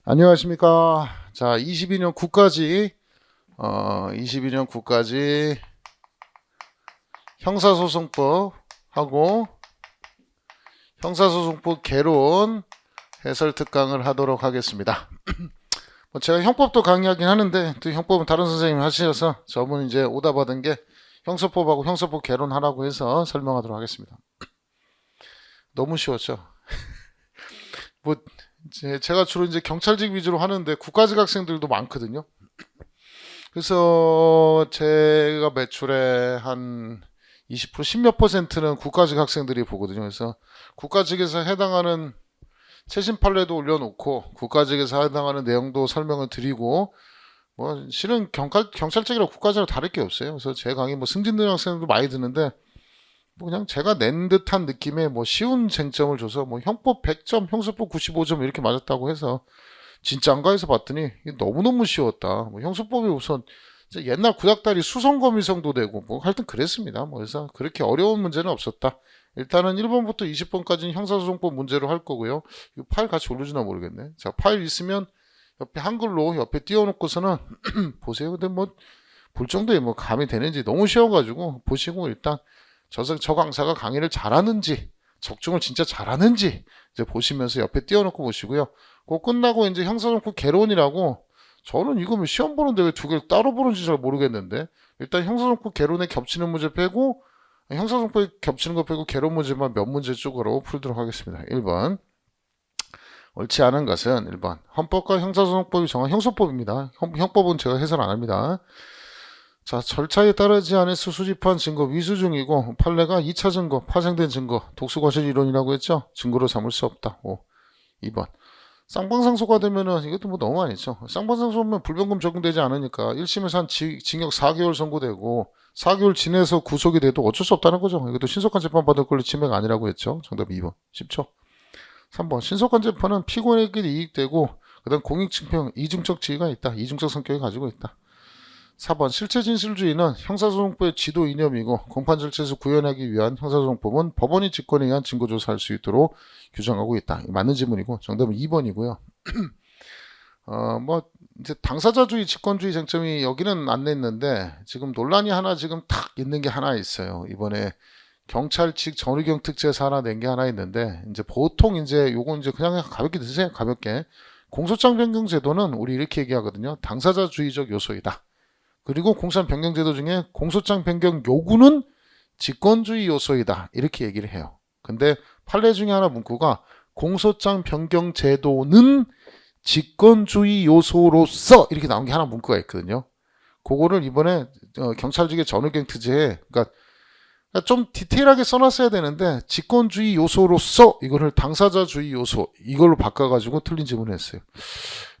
안녕하십니까. 자, 22년 9까지, 22년 9까지 형사소송법하고 형사소송법 개론 해설 특강을 하도록 하겠습니다. 뭐 제가 형법도 강의하긴 하는데, 또 형법은 다른 선생님이 하셔서 저분 이제 오다 받은 게 형사법하고 형사법 개론하라고 해서 설명하도록 하겠습니다. 너무 쉬웠죠? 뭐, 제가 주로 이제 경찰직 위주로 하는데 국가직 학생들도 많거든요. 그래서 제가 매출의 한 20%, 10몇 퍼센트는 국가직 학생들이 보거든요. 그래서 국가직에서 해당하는 최신 판례도 올려놓고 국가직에서 해당하는 내용도 설명을 드리고, 뭐 실은 경찰직이랑 국가직이랑 다를 게 없어요. 그래서 제 강의 뭐 승진된 학생들도 많이 듣는데, 뭐 그냥 제가 낸 듯한 느낌의 뭐 쉬운 쟁점을 줘서 뭐 형법 100점, 형사법 95점 이렇게 맞았다고 해서 진짜인가 해서 봤더니 이게 너무너무 쉬웠다. 뭐 형사법이 우선 옛날 구닥다리 수성거미성도 되고 뭐 하여튼 그랬습니다. 뭐 그래서 그렇게 어려운 문제는 없었다. 일단은 1번부터 20번까지는 형사소송법 문제로 할 거고요. 이 파일 같이 올려주나 모르겠네. 자, 파일 있으면 옆에 한글로 옆에 띄워놓고서는 보세요. 근데 뭐 볼 정도에 뭐 감이 되는지 너무 쉬워가지고 보시고 일단 저 강사가 강의를 잘하는지 적중을 진짜 잘하는지 이제 보시면서 옆에 띄워놓고 보시고요. 그거 끝나고 이제 형사소송법 개론이라고, 저는 이거 뭐 시험 보는데 왜 두 개를 따로 보는지 잘 모르겠는데, 일단 형사소송법 개론에 겹치는 문제 빼고 형사소송법 겹치는 거 빼고 개론 문제만 몇 문제 쪽으로 풀도록 하겠습니다. 1번. 옳지 않은 것은 1번. 헌법과 형사소송법이 정한 형소법입니다. 형법은 제가 해설 안 합니다. 자, 절차에 따르지 않아서 수집한 증거 위수 중이고 판례가 2차 증거, 파생된 증거, 독수과실 이론이라고 했죠. 증거로 삼을 수 없다. 2번. 쌍방상소가 되면은 이것도 뭐 너무 아니죠. 쌍방상소면 불변금 적용되지 않으니까 1심에서 한 징역 4개월 선고되고 4개월 지내서 구속이 돼도 어쩔 수 없다는 거죠. 이것도 신속한 재판 받을 권리 침해가 아니라고 했죠. 정답 2번. 10초. 3번. 신속한 재판은 피고인에게 이익되고 그다음 공익증평, 이중적 지위가 있다. 이중적 성격을 가지고 있다. 4번. 실체 진술주의는 형사소송법의 지도 이념이고 공판 절차에서 구현하기 위한 형사소송법은 법원이 직권에 의한 증거조사할 수 있도록 규정하고 있다. 맞는 지문이고 정답은 2번이고요. 뭐 이제 당사자주의, 직권주의 쟁점이 여기는 안 냈는데 지금 논란이 하나 지금 탁 있는 게 하나 있어요. 이번에 경찰 측 전의경 특제에서 하나 낸 게 하나 있는데, 이제 보통 이제 요건 이제 그냥 가볍게 드세요. 가볍게. 공소장 변경 제도는 우리 이렇게 얘기하거든요. 당사자주의적 요소이다. 그리고 공소장 변경 제도 중에 공소장 변경 요구는 직권주의 요소이다. 이렇게 얘기를 해요. 근데 판례 중에 하나 문구가 공소장 변경 제도는 직권주의 요소로서 이렇게 나온 게 하나 문구가 있거든요. 그거를 이번에 경찰직의 전의경 특제에, 그러니까 좀 디테일하게 써놨어야 되는데 직권주의 요소로서 이거를 당사자주의 요소 이걸로 바꿔가지고 틀린 질문을 했어요.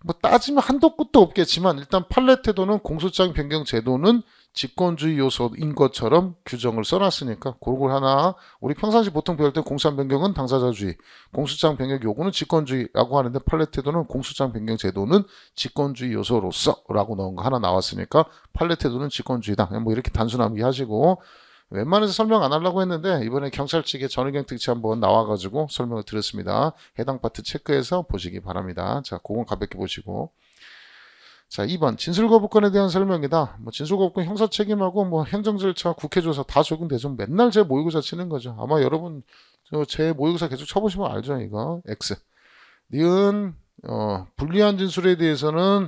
뭐 따지면 한도 끝도 없겠지만 일단 판례 태도는 공소장 변경 제도는 직권주의 요소인 것처럼 규정을 써놨으니까 그걸 하나, 우리 평상시 보통 배울 때 공소장 변경은 당사자주의, 공소장 변경 요구는 직권주의라고 하는데 판례 태도는 공소장 변경 제도는 직권주의 요소로서 라고 넣은 거 하나 나왔으니까 판례 태도는 직권주의다. 뭐 이렇게 단순하게 하시고, 웬만해서 설명 안 하려고 했는데 이번에 경찰 측의 전의경 특치 한번 나와가지고 설명을 드렸습니다. 해당 파트 체크해서 보시기 바랍니다. 자, 그건 가볍게 보시고. 자, 2번 진술거부권에 대한 설명이다. 뭐 진술거부권 형사 책임하고 뭐 행정 절차, 국회 조사 다 적용되죠. 맨날 제 모의고사 치는 거죠. 아마 여러분 제 모의고사 계속 쳐보시면 알죠. 이거 X. 니은 불리한 진술에 대해서는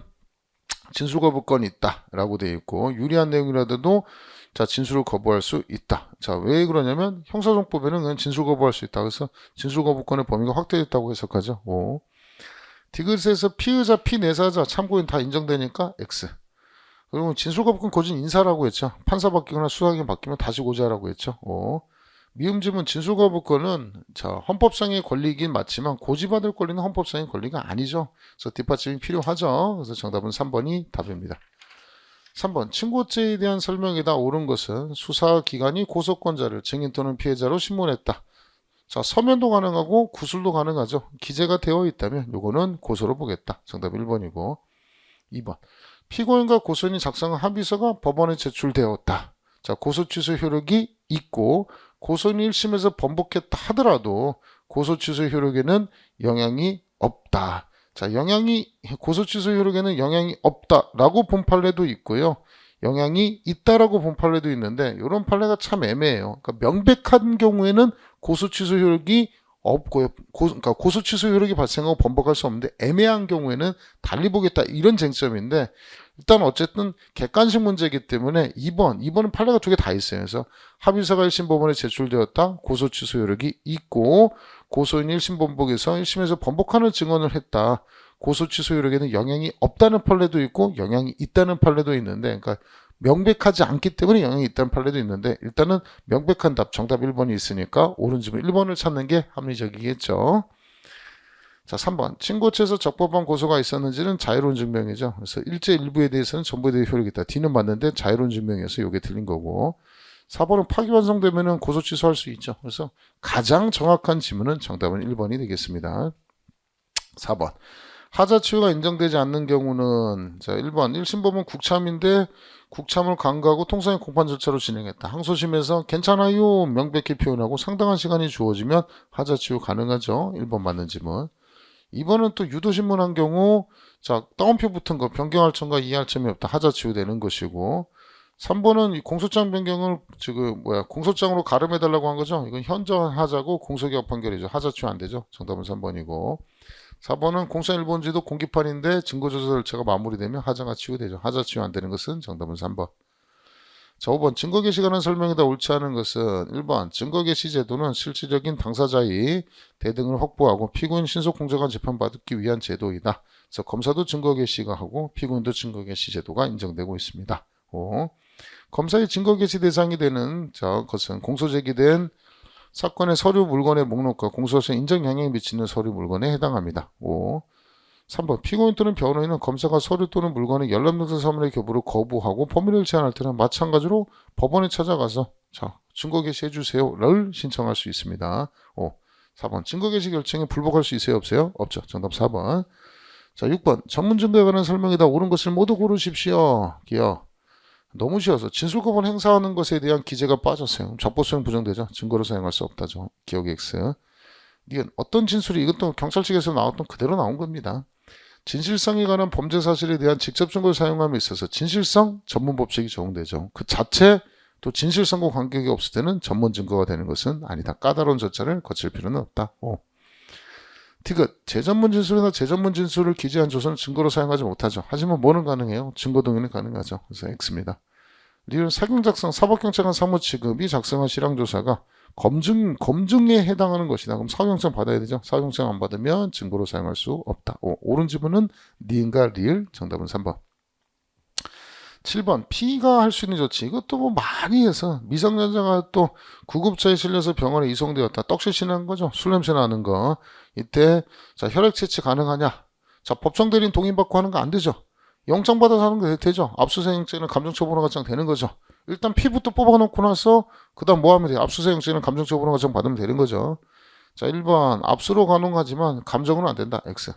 진술거부권이 있다라고 되어 있고, 유리한 내용이라도 자, 진술을 거부할 수 있다. 자, 왜 그러냐면 형사소송법에는 그냥 진술 거부할 수 있다. 그래서 진술 거부권의 범위가 확대됐다고 해석하죠. 5. 디귿에서 피의자, 피내사자, 참고인 다 인정되니까 X. 그리고 진술 거부권 고진 인사라고 했죠. 판사 바뀌거나 수사기관 바뀌면 다시 고지하라고 했죠. 5. 미음집은 진술 거부권은 자, 헌법상의 권리이긴 맞지만 고지받을 권리는 헌법상의 권리가 아니죠. 그래서 뒷받침이 필요하죠. 그래서 정답은 3번이 답입니다. 3번 친고죄에 대한 설명이다. 옳은 것은 수사기관이 고소권자를 증인 또는 피해자로 신문했다. 자, 서면도 가능하고 구술도 가능하죠. 기재가 되어 있다면 요거는 고소로 보겠다. 정답 1번이고. 2번 피고인과 고소인이 작성한 합의서가 법원에 제출되었다. 자, 고소 취소 효력이 있고 고소인이 1심에서 번복했다 하더라도 고소 취소 효력에는 영향이 없다. 자, 고소 취소 효력에는 영향이 없다라고 본 판례도 있고요. 영향이 있다라고 본 판례도 있는데 이런 판례가 참 애매해요. 그러니까 명백한 경우에는 고소 취소 효력이 없고요. 그러니까 고소 취소 효력이 발생하고 번복할 수 없는데 애매한 경우에는 달리 보겠다 이런 쟁점인데 일단 어쨌든 객관식 문제이기 때문에 2번은 판례가 두 개 다 있어요. 그래서 합의서가 1심 법원에 제출되었다. 고소 취소 효력이 있고 고소인이 1심 번복에서 1심에서 번복하는 증언을 했다. 고소 취소 효력에는 영향이 없다는 판례도 있고 영향이 있다는 판례도 있는데 그러니까 명백하지 않기 때문에 영향이 있다는 판례도 있는데 일단은 명백한 답 정답 1번이 있으니까 옳은 질문 1번을 찾는 게 합리적이겠죠. 자, 3번. 친고죄에서 적법한 고소가 있었는지는 자유로운 증명이죠. 그래서 일제 일부에 대해서는 전부에 대해 효력이 있다. D는 맞는데 자유로운 증명이어서 이게 틀린 거고 4번은 파기환송되면 고소 취소할 수 있죠. 그래서 가장 정확한 지문은 정답은 1번이 되겠습니다. 4번. 하자 치유가 인정되지 않는 경우는 자 1번 1심법은 국참인데 국참을 간과하고 통상의 공판 절차로 진행했다. 항소심에서 괜찮아요 명백히 표현하고 상당한 시간이 주어지면 하자 치유 가능하죠. 1번 맞는 지문. 2번은 또 유도신문한 경우 자 따옴표 붙은 거 변경할 점과 이해할 점이 없다. 하자 치유되는 것이고 3번은 이 공소장 변경을 공소장으로 가름해달라고 한 거죠. 이건 현저하자고 공소기각 판결이죠. 하자 치유 안 되죠. 정답은 3번이고 4번은 공소장 일본지도 공기판인데 증거조사 절차가 마무리되면 하자가 치유되죠. 하자 치유 안 되는 것은 정답은 3번. 자, 5번 증거 개시가는 설명이 다 옳지 않은 것은 1번 증거 개시 제도는 실질적인 당사자의 대등을 확보하고 피고인 신속 공정한 재판받기 위한 제도이다. 그래서 검사도 증거 개시가 하고 피고인도 증거 개시 제도가 인정되고 있습니다. 5. 검사의 증거 개시 대상이 되는 것은 공소 제기된 사건의 서류 물건의 목록과 공소시효 인정 영향이 미치는 서류 물건에 해당합니다. 5. 3번 피고인 또는 변호인은 검사가 서류 또는 물건의 연락명세 서면의 교부를 거부하고 범위를 제한할 때는 마찬가지로 법원에 찾아가서 증거 개시해 주세요를 신청할 수 있습니다. 5. 4번 증거 개시 결정에 불복할 수 있어요 없어요? 없죠. 정답 4번. 자 6번 전문 증거에 관한 설명이 다 옳은 것을 모두 고르십시오. 기억. 너무 쉬워서 진술거부를 행사하는 것에 대한 기재가 빠졌어요. 적법성은 부정되죠. 증거로 사용할 수 없다죠. 기억 X. 이건 어떤 진술이 이것도 경찰 측에서 나왔던 그대로 나온 겁니다. 진실성에 관한 범죄 사실에 대한 직접 증거를 사용함에 있어서 진실성 전문 법칙이 적용되죠. 그 자체 또 진실성과 관계가 없을 때는 전문 증거가 되는 것은 아니다. 까다로운 절차를 거칠 필요는 없다. 디귿 재전문 진술이나 재전문 진술을 기재한 조서는 증거로 사용하지 못하죠. 하지만 뭐는 가능해요? 증거 동의는 가능하죠. 그래서 X입니다. 리을 사경 작성 사법경찰관 사무취급이 작성한 실황조사가 검증에 해당하는 것이다. 그럼 사후영장 받아야 되죠. 사후영장 안 받으면 증거로 사용할 수 없다. 옳은 지문은 니은과 리을. 정답은 3번. 7번 피의가 할 수 있는 조치. 이것도 뭐 많이 해서 미성년자가 또 구급차에 실려서 병원에 이송되었다. 떡실신한 거죠. 술 냄새 나는 거. 이때 혈액 채취 가능하냐. 법정 대리인 동의받고 하는 거 안 되죠. 영장 받아서 하는 거 되죠. 압수수색영장은 감정처분허가장 되는 거죠. 일단 피부터 뽑아놓고 나서 그 다음 뭐 하면 돼요? 압수수색영장은 감정처분허가장 받으면 되는 거죠. 자 1번 압수로 가능하지만 감정은 안 된다. X.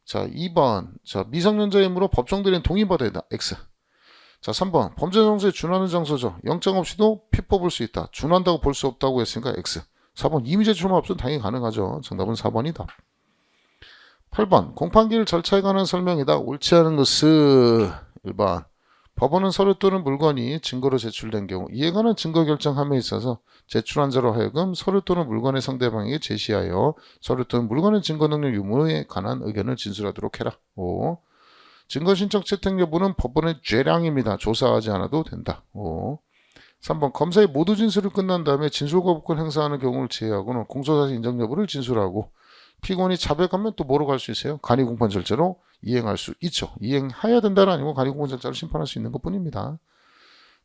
자 2번 미성년자 임무로 법정 대리인 동의받아야 된다. X. 자 3번 범죄 장소에 준하는 장소죠. 영장 없이도 피 뽑을 수 있다. 준한다고 볼 수 없다고 했으니까 X. 4번 이미 제출만 없으면 당연히 가능하죠. 정답은 4번이다. 8번 공판기일 절차에 관한 설명이다. 옳지 않은 것은 1번 법원은 서류 또는 물건이 증거로 제출된 경우 이에 관한 증거 결정함에 있어서 제출한 자로 하여금 서류 또는 물건의 상대방에게 제시하여 서류 또는 물건의 증거 능력 유무에 관한 의견을 진술하도록 해라. 5. 증거 신청 채택 여부는 법원의 죄량입니다. 조사하지 않아도 된다. 5. 3번 검사의 모두 진술이 끝난 다음에 진술 거부권 행사하는 경우를 제외하고는 공소사실 인정 여부를 진술하고 피고인이 자백하면 또 뭐로 갈 수 있어요? 간이공판 절차로 이행할 수 있죠. 이행해야 된다는 아니고 간이공판 절차로 심판할 수 있는 것뿐입니다.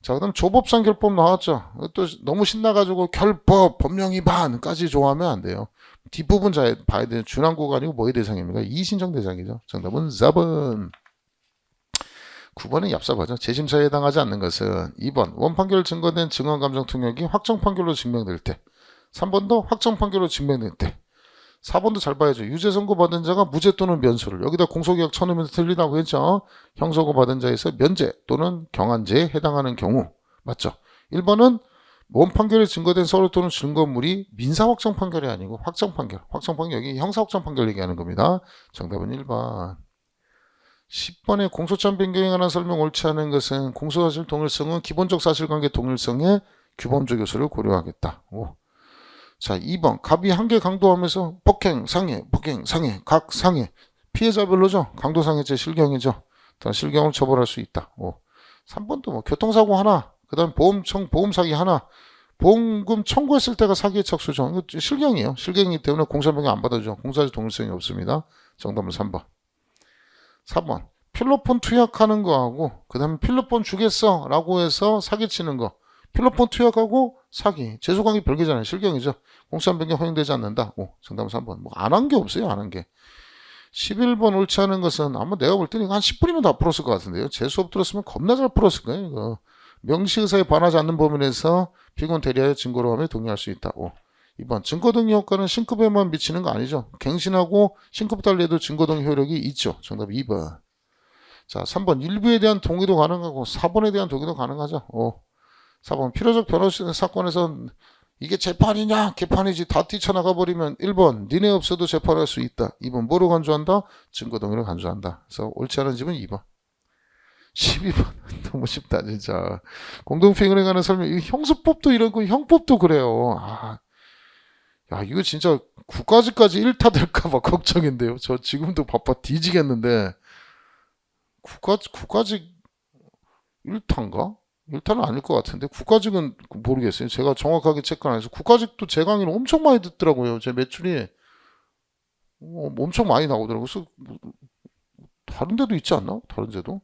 자, 그다음 조법상 결법 나왔죠. 또 너무 신나가지고 결법, 법령 위반까지 좋아하면 안 돼요. 뒷부분 봐야 되는 준항고가 아니고 뭐의 대상입니까? 이의신청 대상이죠. 정답은 4번. 9번은 얍삽하죠. 재심사에 해당하지 않는 것은 2번 원판결 증거된 증언감정 통역이 확정판결로 증명될 때 3번도 확정판결로 증명될 때 4번도 잘 봐야죠. 유죄 선고 받은 자가 무죄 또는 면소를 여기다 공소기각 쳐놓으면 틀리다고 했죠. 형소고 받은 자에서 면제 또는 경한제에 해당하는 경우 맞죠. 1번은 원 판결에 증거된 서류 또는 증거물이 민사 확정 판결이 아니고 확정 판결. 확정 판결이 형사 확정 판결 얘기하는 겁니다. 정답은 1번. 10번에 공소장 변경에 관한 설명 옳지 않은 것은 공소사실 동일성은 기본적 사실관계 동일성의 규범적 요소를 고려하겠다. 오. 자, 2번 갑이 한계 강도하면서 폭행, 상해, 폭행, 상해, 각 상해. 피해자별로죠. 강도상해죄 실경이죠. 실경을 처벌할 수 있다. 오. 3번도 뭐 교통사고 하나, 그 다음 보험 사기 하나, 보험금 청구했을 때가 사기의 착수죠. 이거 실경이에요. 실경이기 때문에 공소장 변경 안 받아주죠. 공소사실 동일성이 없습니다. 정답은 3번. 4번 필로폰 투약하는 거하고 그 다음에 필로폰 주겠어 라고 해서 사기치는 거. 필로폰 투약하고 사기. 재소관계 별개잖아요. 실경이죠. 공소장 변경 허용되지 않는다. 오, 정답은 3번. 뭐 안 한 게 없어요. 안 한 게. 11번 옳지 않은 것은 아마 내가 볼 때는 한 10분이면 다 풀었을 것 같은데요. 제 수업 들었으면 겁나 잘 풀었을 거예요. 이거. 명시의사에 반하지 않는 범위 내에서 피고인 대리하여 증거로 하며 동의할 수 있다. 오. 2번 증거동의 효과는 신급에만 미치는 거 아니죠. 갱신하고 신급 달리에도 증거동의 효력이 있죠. 정답 2번. 자, 3번 일부에 대한 동의도 가능하고 4번에 대한 동의도 가능하죠. 4번 필요적 변호 사건에서 이게 재판이냐 개판이지 다 뛰쳐나가 버리면 1번 니네 없어도 재판할 수 있다. 2번 뭐로 간주한다? 증거동의를 간주한다. 그래서 옳지 않은 집은 2번. 12번 너무 쉽다 진짜. 공동피행에 관한 설명. 이 형수법도 이런 형법도 그래요. 야 이거 진짜 국가직까지 일타 될까봐 걱정인데요. 저 지금도 바빠 뒤지겠는데 국가직 일타인가? 일타는 아닐 것 같은데 국가직은 모르겠어요. 제가 정확하게 체크 안 해서 국가직도 제 강의는 엄청 많이 듣더라고요. 제 매출이 엄청 많이 나오더라고요. 그래서 다른 데도 있지 않나? 다른 데도?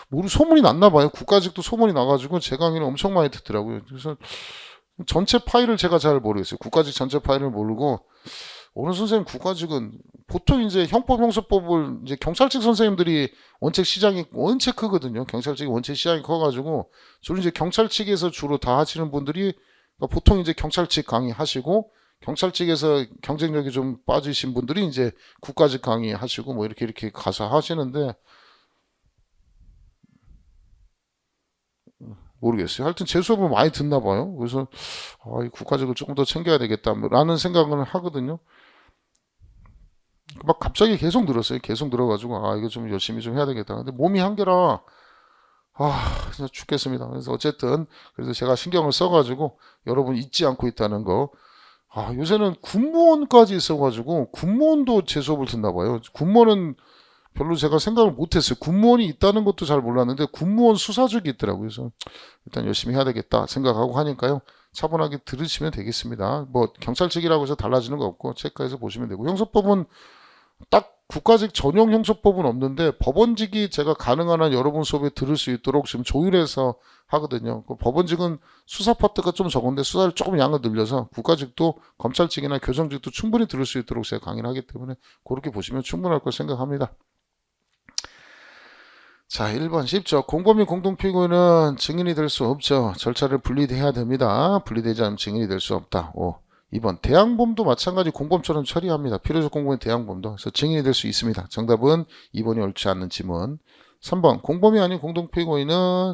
모르 소문이 났나 봐요. 국가직도 소문이 나가지고 제 강의는 엄청 많이 듣더라고요. 그래서 전체 파일을 제가 잘 모르겠어요. 국가직 전체 파일을 모르고 어느 선생님 국가직은 보통 이제 형법 형사법을 이제 경찰직 선생님들이 원책 시장이 원체 크거든요. 경찰직이 원체 시장이 커가지고 주로 이제 경찰직에서 주로 다 하시는 분들이 그러니까 보통 이제 경찰직 강의 하시고 경찰직에서 경쟁력이 좀 빠지신 분들이 이제 국가직 강의 하시고 뭐 이렇게 가서 하시는데 모르겠어요. 하여튼 제 수업을 많이 듣나 봐요. 그래서 이 국가직을 조금 더 챙겨야 되겠다라는 생각을 하거든요. 막 갑자기 계속 늘었어요. 계속 늘어가지고 이거 좀 열심히 좀 해야 되겠다. 근데 몸이 한계라 진짜 죽겠습니다. 그래서 어쨌든 그래서 제가 신경을 써가지고 여러분 잊지 않고 있다는 거. 요새는 군무원까지 있어가지고 군무원도 제 수업을 듣나 봐요. 군무원은 별로 제가 생각을 못했어요. 군무원이 있다는 것도 잘 몰랐는데 군무원 수사직이 있더라고요. 그래서 일단 열심히 해야 되겠다 생각하고 하니까요. 차분하게 들으시면 되겠습니다. 뭐 경찰직이라고 해서 달라지는 거 없고 체크해서 보시면 되고 형사법은 딱 국가직 전용 형사법은 없는데 법원직이 제가 가능한 한 여러분 수업에 들을 수 있도록 지금 조율해서 하거든요. 법원직은 수사 파트가 좀 적은데 수사를 조금 양을 늘려서 국가직도 검찰직이나 교정직도 충분히 들을 수 있도록 제가 강의를 하기 때문에 그렇게 보시면 충분할 걸 생각합니다. 자, 1번 쉽죠. 공범이 공동피고인은 증인이 될 수 없죠. 절차를 분리해야 됩니다. 분리되지 않으면 증인이 될 수 없다. 2번 대항범도 마찬가지 공범처럼 처리합니다. 필요적 공범의 대항범도. 그래서 증인이 될 수 있습니다. 정답은 2번이 옳지 않는 지문. 3번 공범이 아닌 공동피고인은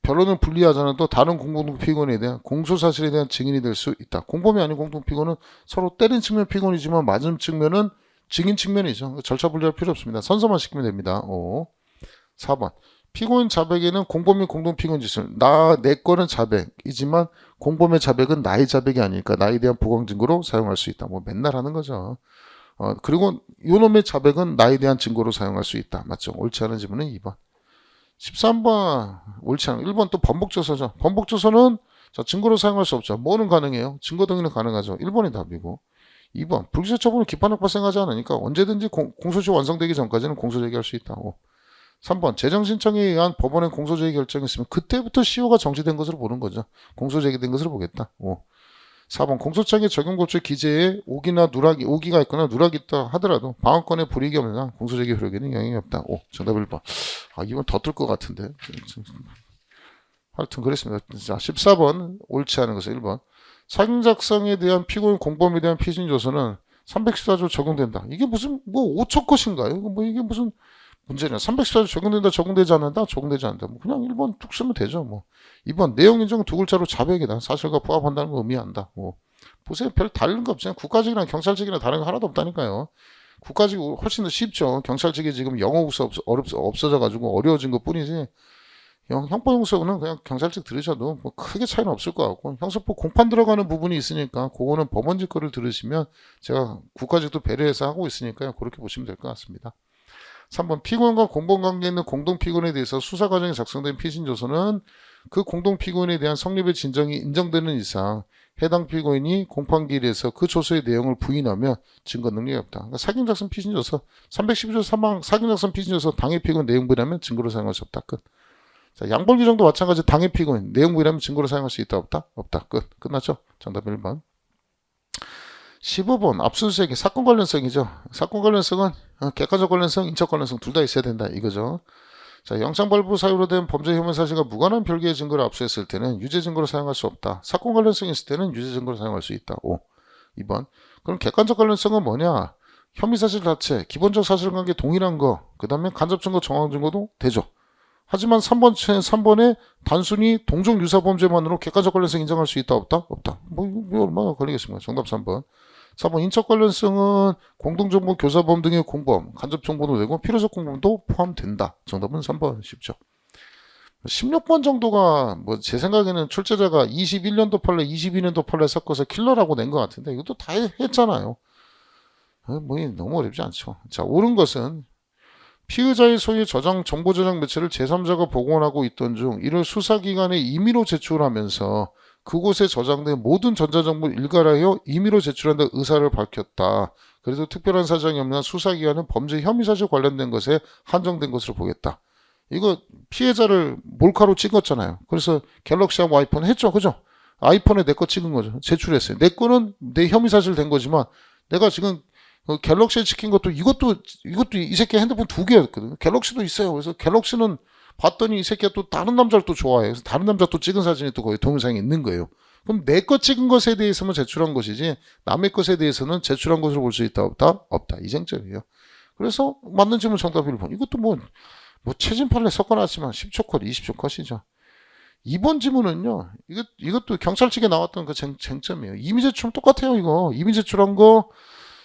변론을 분리하지 않아도 다른 공동피고인에 대한 공소사실에 대한 증인이 될 수 있다. 공범이 아닌 공동피고인은 서로 때린 측면 피고인이지만 맞은 측면은 증인 측면이죠. 절차 분리할 필요 없습니다. 선서만 시키면 됩니다. 4번 피고인 자백에는 공범이 공동피고인 짓을 내 거는 자백이지만 공범의 자백은 나의 자백이 아니니까 나에 대한 보강 증거로 사용할 수 있다. 뭐 맨날 하는 거죠. 그리고 요놈의 자백은 나에 대한 증거로 사용할 수 있다. 맞죠? 옳지 않은 지문은 2번. 13번 옳지 않은 1번 또 번복조서죠. 번복조서는 증거로 사용할 수 없죠. 뭐는 가능해요? 증거동의는 가능하죠. 1번이 답이고 2번 불기소 처분은 기판력 발생하지 않으니까 언제든지 공소시효 완성되기 전까지는 공소제기할 수 있다고. 3번 재정신청에 의한 법원의 공소제기 결정이 있으면 그때부터 시효가 정지된 것으로 보는 거죠. 공소제기된 것으로 보겠다. 4번 공소장의 적용고초 기재에 오기가 있거나 누락이 있다 하더라도 방어권의 불이익이 없는 한 공소제기 효력에는 영향이 없다. 정답 1번. 이번 더 뜰 것 같은데. 하여튼 그랬습니다. 자, 14번 옳지 않은 것은 1번. 사경 작성에 대한 피고인 공범에 대한 피신 조서는 314조 적용된다. 이게 무슨 5초 것인가요? 이게 무슨 문제냐? 314조 적용된다, 적용되지 않는다, 적용되지 않는다. 뭐 그냥 1번 툭 쓰면 되죠. 뭐 2번 내용 인정 두 글자로 자백이다. 사실과 부합한다는 거 의미한다. 뭐 보세요. 별 다른 거 없잖아요. 국가직이랑 경찰직이랑 다른 거 하나도 없다니까요. 국가직 훨씬 더 쉽죠. 경찰직이 지금 영어국서 없어져가지고 어려워진 것 뿐이지. 형법용서는 그냥 경찰직 들으셔도 뭐 크게 차이는 없을 것 같고, 형사법 공판 들어가는 부분이 있으니까 그거는 법원직 거를 들으시면 제가 국가직도 배려해서 하고 있으니까요. 그렇게 보시면 될 것 같습니다. 3번 피고인과 공범관계에 있는 공동피고인에 대해서 수사 과정에 작성된 피신조서는 그 공동피고인에 대한 성립의 진정이 인정되는 이상 해당 피고인이 공판기일에서 그 조서의 내용을 부인하면 증거 능력이 없다. 그러니까 사기작성 피신조서 312조 3항 사기작성 피신조서 당해 피고인 내용 부인하면 증거로 사용할 수 없다. 끝. 자, 양벌 규정도 마찬가지. 당해 피고인 내용 부인하면 증거로 사용할 수 있다 없다? 없다. 끝. 끝났죠? 정답 1번. 15번 압수수색이 사건 관련성이죠. 사건 관련성은 객관적 관련성, 인적 관련성 둘 다 있어야 된다 이거죠. 자, 영장 발부 사유로 된 범죄 혐의 사실과 무관한 별개의 증거를 압수했을 때는 유죄 증거로 사용할 수 없다. 사건 관련성이 있을 때는 유죄 증거로 사용할 수 있다. 5. 2번. 그럼 객관적 관련성은 뭐냐? 혐의 사실 자체, 기본적 사실관계 동일한 거, 그 다음에 간접 증거, 정황 증거도 되죠. 하지만 3번에 단순히 동종 유사 범죄만으로 객관적 관련성 인정할 수 있다 없다? 없다. 뭐 얼마나 걸리겠습니까? 정답 3번. 4번 인적 관련성은 공동정보, 교사범 등의 공범, 간접 정보도 되고 필요적 공범도 포함된다. 정답은 3번 쉽죠. 16번 정도가 뭐 제 생각에는 출제자가 21년도 판례, 22년도 판례 섞어서 킬러라고 낸 것 같은데 이것도 다 했잖아요. 뭐 너무 어렵지 않죠. 자, 옳은 것은 피의자의 소유의 정보 저장 매체를 제3자가 복원하고 있던 중 이를 수사기관에 임의로 제출하면서 그곳에 저장된 모든 전자정보를 일괄하여 임의로 제출한다 의사를 밝혔다. 그래도 특별한 사정이 없는 수사기관은 범죄 혐의 사실 관련된 것에 한정된 것으로 보겠다. 이거 피해자를 몰카로 찍었잖아요. 그래서 갤럭시하고 아이폰 했죠. 그죠? 아이폰에 내 거 찍은 거죠. 제출했어요. 내 거는 내 혐의 사실 된 거지만 내가 지금 갤럭시에 찍힌 것도 이것도 이 새끼 핸드폰 2개였거든요. 갤럭시도 있어요. 그래서 갤럭시는 봤더니 이 새끼가 또 다른 남자를 또 좋아해요. 그래서 다른 남자 또 찍은 사진이 또 거기 동영상에 있는 거예요. 그럼 내 거 찍은 것에 대해서만 제출한 것이지 남의 것에 대해서는 제출한 것으로 볼 수 있다 없다? 없다. 이 쟁점이에요. 그래서 맞는 질문 정답 1번. 이것도 뭐 최진 판례 섞어놨지만 10초 컷, 20초 컷이죠. 2번 지문은요. 이것도 경찰 측에 나왔던 그 쟁점이에요. 이미 제출은 똑같아요. 이거 이미 제출한 거.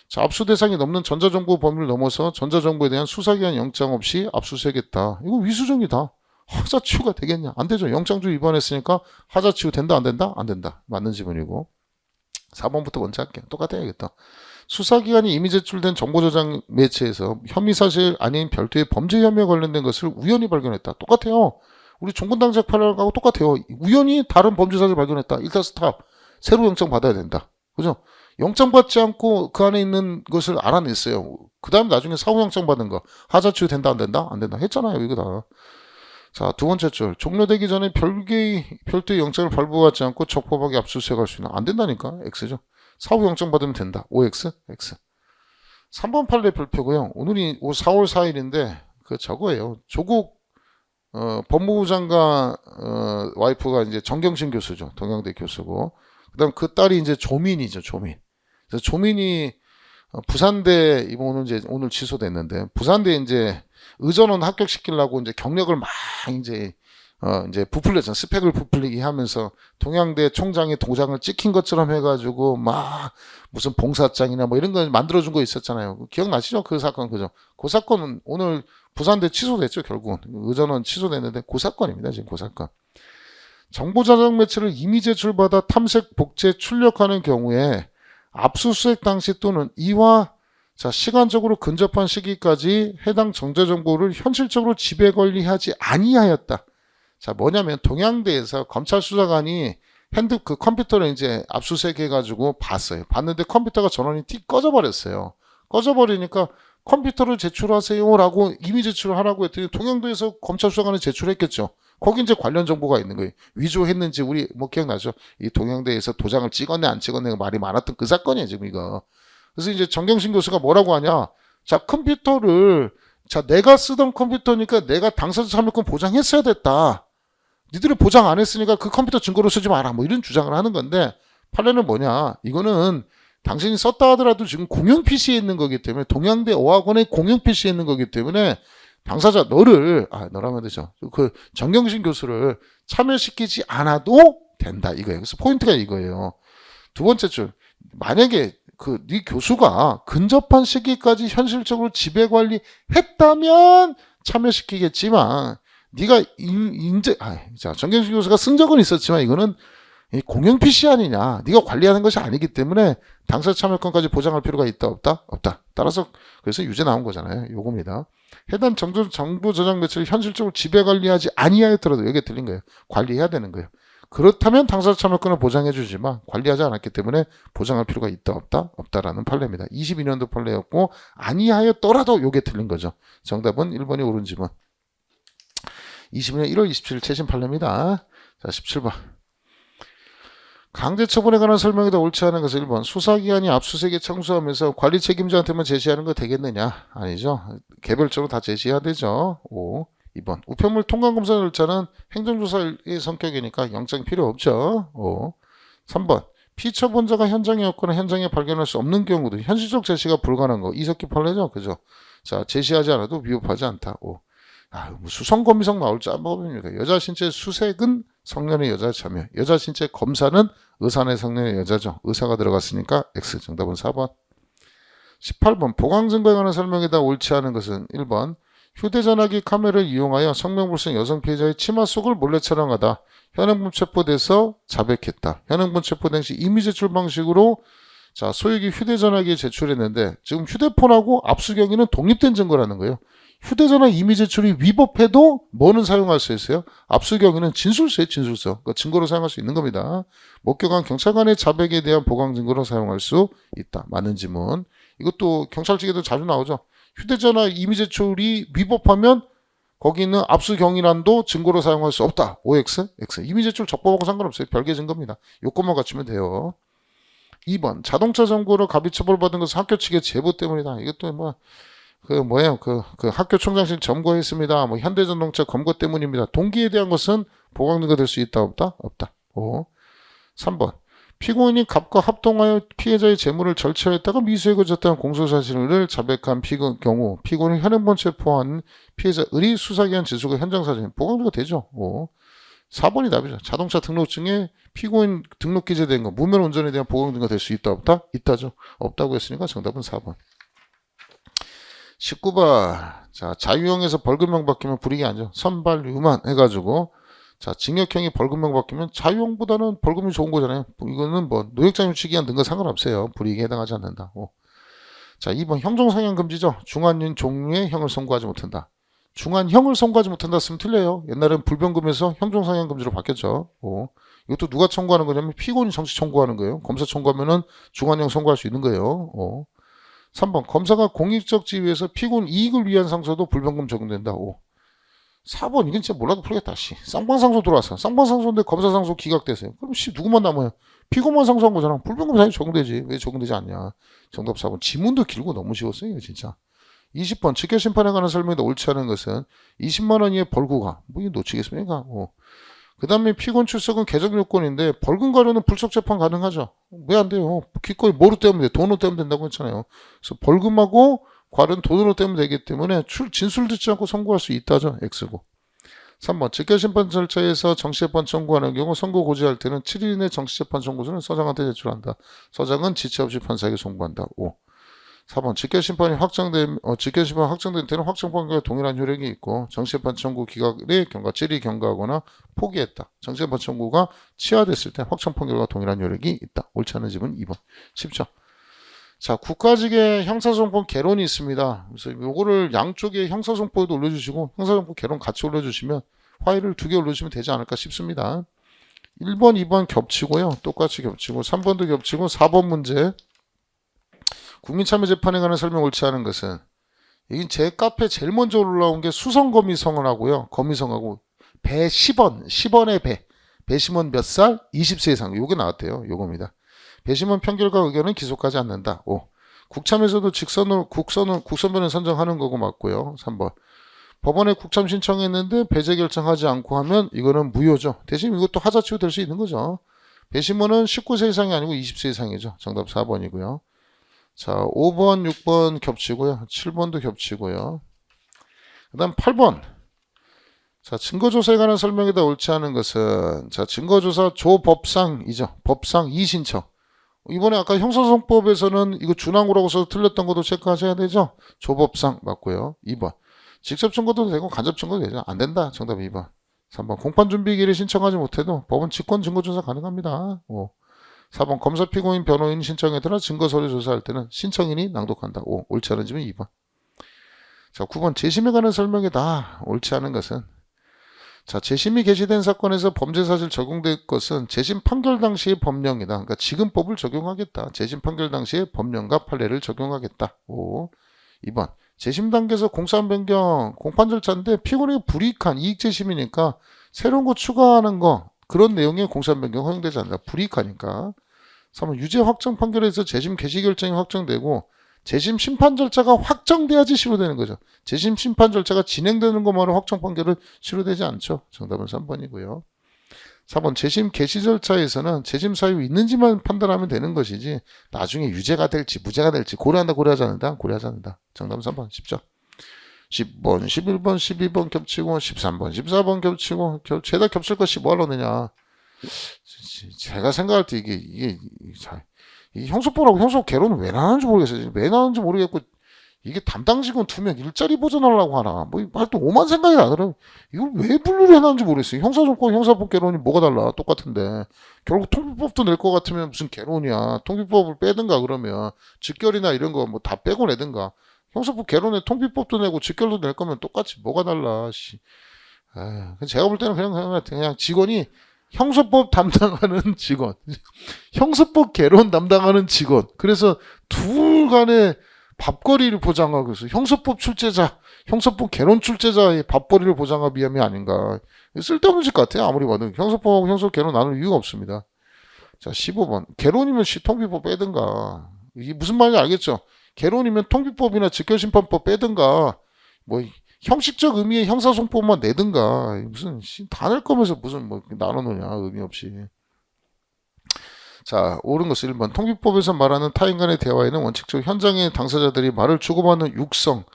자, 압수 대상이 넘는 전자정보 범위를 넘어서 전자정보에 대한 수사기한 영장 없이 압수수색했다. 이거 위수정이다. 하자치우가 되겠냐? 안 되죠. 영장주 위반했으니까 하자치우 된다 안 된다? 안 된다. 맞는 지문이고. 4번부터 먼저 할게요. 똑같아야겠다. 수사기관이 이미 제출된 정보저장 매체에서 혐의 사실 아닌 별도의 범죄 혐의에 관련된 것을 우연히 발견했다. 똑같아요. 우리 종군당작 판례하고 똑같아요. 우연히 다른 범죄 사실 발견했다. 일단 스탑. 새로 영장 받아야 된다. 그죠? 영장 받지 않고 그 안에 있는 것을 알아냈어요. 그 다음 나중에 사후영장 받은 거. 하자치우 된다 안 된다? 안 된다. 했잖아요. 이거 다. 자, 두 번째 줄. 종료되기 전에 별도의 영장을 발부하지 않고 적법하게 압수수색할 수 있나? 안 된다니까. X죠. 사후영장 받으면 된다. OX? X. 3번 판례 발표고요. 오늘이 4월 4일인데 저거예요. 조국 법무부 장관 와이프가 이제 정경심 교수죠. 동양대 교수고. 그다음 그 딸이 이제 조민이죠. 조민. 그래서 조민이 부산대 이번 오늘 취소됐는데 부산대 이제 의전원 합격시키려고 이제 경력을 막 이제 부풀렸잖아. 스펙을 부풀리게 하면서 동양대 총장의 도장을 찍힌 것처럼 해가지고 막 무슨 봉사장이나 뭐 이런 거 만들어준 거 있었잖아요. 기억나시죠? 그 사건 그죠? 그 사건은 오늘 부산대 취소됐죠. 결국은 의전원 취소됐는데 그 사건입니다. 지금 그 사건. 정보자장 매체를 이미 제출받아 탐색, 복제, 출력하는 경우에 압수수색 당시 또는 이와 시간적으로 근접한 시기까지 해당 정자정보를 현실적으로 지배 관리하지 아니하였다. 자, 뭐냐면 동양대에서 검찰 수사관이 컴퓨터를 이제 압수수색해가지고 봤어요. 봤는데 컴퓨터가 전원이 틱 꺼져버렸어요. 꺼져버리니까 컴퓨터를 제출하세요라고 이미 제출을 하라고 했더니 동양대에서 검찰 수사관이 제출했겠죠. 거기 이제 관련 정보가 있는 거예요. 위조했는지 우리 기억나죠? 이 동양대에서 도장을 찍었네 안 찍었네 말이 많았던 그 사건이에요 지금 이거. 그래서 이제 정경심 교수가 뭐라고 하냐? 자, 컴퓨터를 내가 쓰던 컴퓨터니까 내가 당사자 참여권 보장했어야 됐다. 니들이 보장 안 했으니까 그 컴퓨터 증거로 쓰지 마라. 뭐 이런 주장을 하는 건데 판례는 뭐냐? 이거는 당신이 썼다 하더라도 지금 공용 PC에 있는 거기 때문에 동양대 어학원의 공용 PC에 있는 거기 때문에 당사자 너라면 되죠. 그 정경심 교수를 참여시키지 않아도 된다 이거예요. 그래서 포인트가 이거예요. 두 번째 줄, 만약에 네 교수가 근접한 시기까지 현실적으로 지배 관리했다면 참여시키겠지만 네가 정경심 교수가 쓴 적은 있었지만 이거는 공영 PC 아니냐, 네가 관리하는 것이 아니기 때문에 당사자 참여권까지 보장할 필요가 있다 없다? 없다. 따라서 그래서 유죄 나온 거잖아요. 요겁니다. 해당 정부 저장 매체를 현실적으로 지배 관리하지 아니하였더라도 여기에 틀린 거예요. 관리해야 되는 거예요. 그렇다면 당사자 참여권을 보장해 주지만 관리하지 않았기 때문에 보장할 필요가 있다 없다? 없다라는 판례입니다. 22년도 판례였고 아니하였더라도 요게 틀린 거죠. 정답은 1번이 옳은 지문. 20년 1월 27일 최신 판례입니다. 자, 17번. 강제 처분에 관한 설명에다 옳지 않은 것은 1번 수사기관이 압수수색에 청수하면서 관리 책임자한테만 제시하는 거 되겠느냐? 아니죠. 개별적으로 다 제시해야 되죠. 5. 2번 우편물 통관검사 절차는 행정조사의 성격이니까 영장이 필요 없죠. 5. 3번 피처분자가 현장에 없거나 현장에 발견할 수 없는 경우도 현실적 제시가 불가능한 거. 이석기 판례죠. 그죠? 자, 제시하지 않아도 위법하지 않다. 5. 수성검미성 나올 짬법입니까? 여자 신체 수색은 성년의 여자 참여, 여자 신체 검사는 의사내 성년의 여자죠. 의사가 들어갔으니까 X. 정답은 4번. 18번 보강증거에 관한 설명에다 옳지 않은 것은 1번 휴대전화기 카메라를 이용하여 성명불성 여성 피해자의 치마 속을 몰래 촬영하다 현행범 체포돼서 자백했다. 현행범 체포 당시 이미 제출 방식으로 소유기 휴대전화기에 제출했는데 지금 휴대폰하고 압수경위는 독립된 증거라는 거예요. 휴대전화 이미 제출이 위법해도 뭐는 사용할 수 있어요? 압수경위는 진술서에 진술서. 그러니까 증거로 사용할 수 있는 겁니다. 목격한 경찰관의 자백에 대한 보강 증거로 사용할 수 있다. 맞는 지문. 이것도 경찰 측에도 자주 나오죠. 휴대전화 이미 제출이 위법하면 거기 있는 압수경위란도 증거로 사용할 수 없다. OX, X. 이미 제출 적법하고 상관없어요. 별개 증거입니다. 요것만 갖추면 돼요. 2번 자동차 점거로 갑의 처벌받은 것은 학교 측의 제보 때문이다. 이것도 학교 총장실 점거했습니다. 현대자동차 검거 때문입니다. 동기에 대한 것은 보강 증거 될 수 있다 없다? 없다. 5. 3번 피고인이 갑과 합동하여 피해자의 재물을 절취하였다가 미수에 거쳤다는 공소사실을 자백한 경우 피고인이 현행범 체포한 피해자 을이 수사기관 지수가 현장사진 보강 증거 되죠. 5. 4번이 답이죠. 자동차 등록증에 피고인 등록 기재된 거 무면 운전에 대한 보강 증거 될 수 있다 없다? 있다죠. 없다고 했으니까 정답은 4번. 19번. 자유형에서 벌금형 바뀌면 불이익이 아니죠. 선발 유만 해가지고 징역형이 벌금형 바뀌면 자유형보다는 벌금이 좋은 거잖아요. 이거는 노역장유 취기한 등과 상관없어요. 불이익에 해당하지 않는다. 2번 형종상향 금지죠. 중한 종류의 형을 선고하지 못한다. 중한형을 선고하지 못한다 쓰면 틀려요. 옛날엔 불변금에서 형종상향 금지로 바뀌었죠. 이것도 누가 청구하는 거냐면 피고인이 정식 청구하는 거예요. 검사 청구하면은 중한형 선고할 수 있는 거예요. 3번 검사가 공익적 지위에서 피고인 이익을 위한 상소도 불변금 적용된다. 4번 이건 진짜 몰라도 풀겠다. 쌍방상소 들어왔어. 쌍방상소인데 검사 상소 기각돼서요. 그럼 누구만 남아요? 피고만 상소한 거잖아. 불변금 당연히 적용되지. 왜 적용되지 않냐. 정답 4번. 지문도 길고 너무 쉬웠어요. 진짜. 20번 직결심판에 관한 설명에도 옳지 않은 것은 20만 원 이하의 벌구가 이게 놓치겠습니까? 그 다음에 피고인 출석은 개정 요건인데 벌금 가료는 불속 재판 가능하죠. 왜 안 돼요? 기꺼이 뭐로 떼면 돼? 돈으로 떼면 된다고 했잖아요. 그래서 벌금하고 과료는 돈으로 떼면 되기 때문에 진술 듣지 않고 선고할 수 있다죠. X고. 3번 직결심판 절차에서 정치재판 청구하는 경우 선고 고지할 때는 7일 이내 정치재판 청구서는 서장한테 제출한다. 서장은 지체 없이 판사에게 송부한다. 5. 4번 직결심판 확정된 때는 확정판결과 동일한 효력이 있고 정치재판 청구 기각의 경과 7일 경과하거나 포기했다. 정치재판 청구가 취하됐을 때 확정판결과 동일한 효력이 있다. 옳지 않은 집은 2번. 쉽죠. 국가직의 형사소송법 개론이 있습니다. 그래서 요거를 양쪽에 형사소송법에도 올려주시고 형사소송법 개론 같이 올려주시면 파일을 2개 올려주시면 되지 않을까 싶습니다. 1번, 2번 겹치고요. 똑같이 겹치고 3번도 겹치고 4번 문제 국민참여재판에 관한 설명 옳지 않은 것은 여기 제 카페 제일 먼저 올라온 게 수성거미성을 하고요. 거미성하고 배 10원, 10원의 배심원 몇 살? 20세 이상. 요게 나왔대요. 요겁니다. 배심원 판결과 의견은 기소하지 않는다. 5. 국참에서도 국선변을 선정하는 거고 맞고요. 3번. 법원에 국참 신청했는데 배제 결정하지 않고 하면 이거는 무효죠. 대신 이것도 하자치우 될 수 있는 거죠. 배심원은 19세 이상이 아니고 20세 이상이죠. 정답 4번이고요. 5번, 6번 겹치고요. 7번도 겹치고요. 그 다음 8번. 자, 증거조사에 관한 설명이다 옳지 않은 것은, 자, 증거조사 조법상이죠. 법상 이신청. 이번에 아까 형사소송법에서는 이거 준항구라고 써서 틀렸던 것도 체크하셔야 되죠. 조법상 맞고요. 2번. 직접 증거도 되고 간접 증거도 되죠. 안 된다. 정답 2번. 3번. 공판준비기일에 신청하지 못해도 법원 직권 증거조사 가능합니다. 5. 4번. 검사, 피고인, 변호인 신청에 따라 증거서류 조사할 때는 신청인이 낭독한다. 5. 옳지 않은 점은 2번. 자, 9번. 재심에 관한 설명이다. 옳지 않은 것은, 자, 재심이 개시된 사건에서 범죄사실 적용될 것은 재심 판결 당시의 법령이다. 그러니까 지금법을 적용하겠다. 재심 판결 당시의 법령과 판례를 적용하겠다. 5. 2번. 재심 단계에서 공소한 변경, 공판 절차인데 피고인에게 불이익한 이익재심이니까 새로운 거 추가하는 거, 그런 내용의 공소한 변경 허용되지 않는다. 불이익하니까. 3번. 유죄 확정 판결에서 재심 개시 결정이 확정되고 재심 심판 절차가 확정돼야지 실효되는 거죠. 재심 심판 절차가 진행되는 것만으로 확정 판결은 실효되지 않죠. 정답은 3번이고요. 4번. 재심 개시 절차에서는 재심 사유 있는지만 판단하면 되는 것이지 나중에 유죄가 될지 무죄가 될지 고려한다 고려하지 않는다 고려하지 않는다. 정답은 3번. 쉽죠. 10번 11번 12번 겹치고 13번 14번 겹치고 죄다 겹칠 것이 뭐하러 내냐. 제가 생각할 때 이게 이 형사법하고 형사법 개론은 왜 나왔는지 모르겠어요. 왜 나왔는지 모르겠고, 이게 담당 직원 2명 일자리 보전하려고 하나. 뭐, 하여튼 오만 생각이 나더라고요. 이걸 왜 분류를 해놨는지 모르겠어요. 형사정법, 형사법 개론이 뭐가 달라. 똑같은데. 결국 통비법도 낼 것 같으면 무슨 개론이야. 통비법을 빼든가 그러면, 직결이나 이런 거 뭐 다 빼고 내든가. 형사법 개론에 통비법도 내고 직결도 낼 거면 똑같이 뭐가 달라. 씨. 제가 볼 때는 그냥 직원이 형사법 담당하는 직원, 형사법 개론 담당하는 직원. 그래서 둘 간의 밥거리를 보장하고 있어요. 형사법 출제자, 형사법 개론 출제자의 밥거리를 보장하기 위함이 아닌가. 쓸데없는 짓 같아요. 아무리 봐도. 형사법하고 형사법 개론 나눌 이유가 없습니다. 자, 15번. 개론이면 통비법 빼든가. 이게 무슨 말인지 알겠죠? 개론이면 통비법이나 직결심판법 빼든가. 뭐 형식적 의미의 형사소송법만 내든가. 무슨 다 낼 거면서 무슨 뭐 나눠놓냐. 의미 없이. 자, 옳은 것은 1번. 통비법에서 말하는 타인 간의 대화에는 원칙적으로 현장의 당사자들이 말을 주고받는 육성,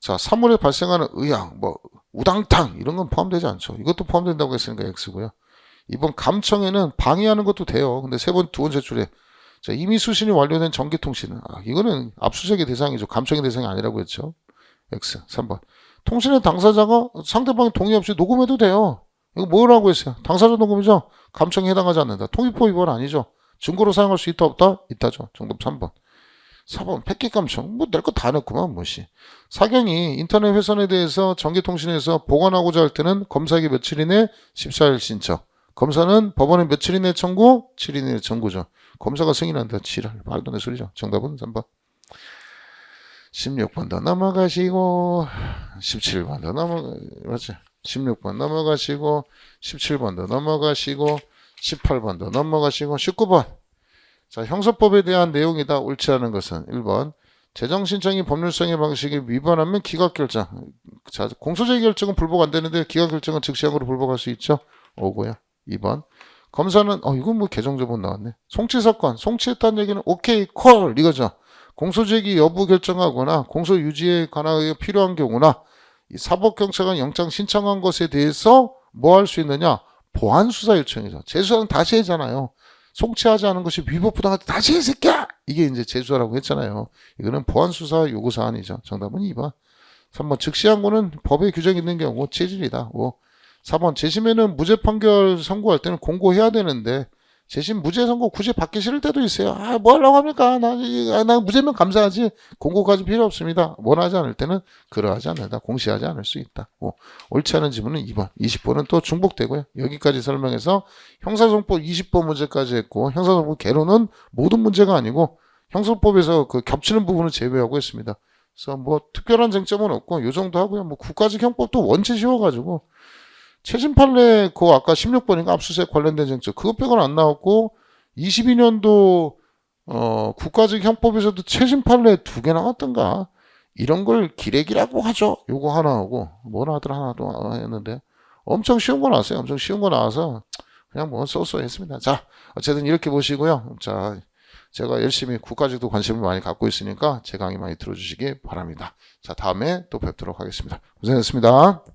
자, 사물에 발생하는 의향, 뭐 우당탕 이런 건 포함되지 않죠. 이것도 포함된다고 했으니까 X고요. 2번. 감청에는 방해하는 것도 돼요. 근데 두 번째 줄에 자, 이미 수신이 완료된 전기통신은 이거는 압수수색의 대상이죠. 감청의 대상이 아니라고 했죠. X. 3번. 통신의 당사자가 상대방의 동의 없이 녹음해도 돼요. 이거 뭐라고 했어요? 당사자 녹음이죠? 감청에 해당하지 않는다. 통비법 위반 아니죠? 증거로 사용할 수 있다 없다? 있다죠. 정답 3번. 4번. 패킷 감청. 뭐 낼 거 다 냈구만. 뭐시. 사경이 인터넷 훼손에 대해서 전기통신에서 보관하고자 할 때는 검사에게 며칠 이내 14일 신청. 검사는 법원에 며칠 이내 청구? 7일 이내 청구죠. 검사가 승인한다. 지랄. 말도 안 되는 소리죠. 정답은 3번. 16번 더 넘어가시고 17번 더 맞지? 16번 넘어가시고 17번 더 넘어가시고 18번 더 넘어가시고 19번. 자, 형사법에 대한 내용이다. 옳지 않은 것은 1번. 재정신청이 법률성의 방식에 위반하면 기각결정. 자, 공소제기 결정은 불복 안 되는데 기각결정은 즉시항으로 불복할 수 있죠. 5고요. 2번. 검사는 이건 뭐 개정조문 나왔네. 송치사건. 송치했다는 얘기는 오케이 콜 이거죠. 공소제기 여부 결정하거나 공소 유지에 관하여 필요한 경우나 이 사법경찰관 영장 신청한 것에 대해서 뭐 할 수 있느냐? 보완수사 요청이죠. 재수사는 다시 하잖아요. 송치하지 않은 것이 위법부당할 때 다시 해 새끼야! 이게 이제 재수사라고 했잖아요. 이거는 보완수사 요구사안이죠. 정답은 2번. 3번. 즉시항고는 법에 규정이 있는 경우 체질이다. 5. 4번. 재심에는 무죄 판결 선고할 때는 공고해야 되는데 재심 무죄 선고 굳이 받기 싫을 때도 있어요. 뭐 하려고 합니까? 나 무죄면 감사하지. 공고까지 필요 없습니다. 원하지 않을 때는 그러하지 않는다. 공시하지 않을 수 있다. 옳지 않은 지문은 2번. 20번은 또 중복되고요. 여기까지 설명해서 형사소송법 20번 문제까지 했고 형사소송법 개론은 모든 문제가 아니고 형사법에서 그 겹치는 부분을 제외하고 했습니다. 그래서 뭐 특별한 쟁점은 없고 요 정도 하고요. 뭐 국가직 형법도 원체 쉬워가지고 최신 판례 그거 아까 16번인가 압수수색 관련된 쟁점 그것 빼고는 안 나왔고 22년도 국가직 형법에서도 최신 판례 2개 나왔던가 이런 걸 기레기라고 하죠. 요거 하나 하고 뭐나 하더라 하나 또 했는데 엄청 쉬운 거 나왔어요. 엄청 쉬운 거 나와서 그냥 뭐 쏘쏘 했습니다. 자, 어쨌든 이렇게 보시고요. 자, 제가 열심히 국가직도 관심을 많이 갖고 있으니까 제 강의 많이 들어주시기 바랍니다. 자, 다음에 또 뵙도록 하겠습니다. 고생했습니다.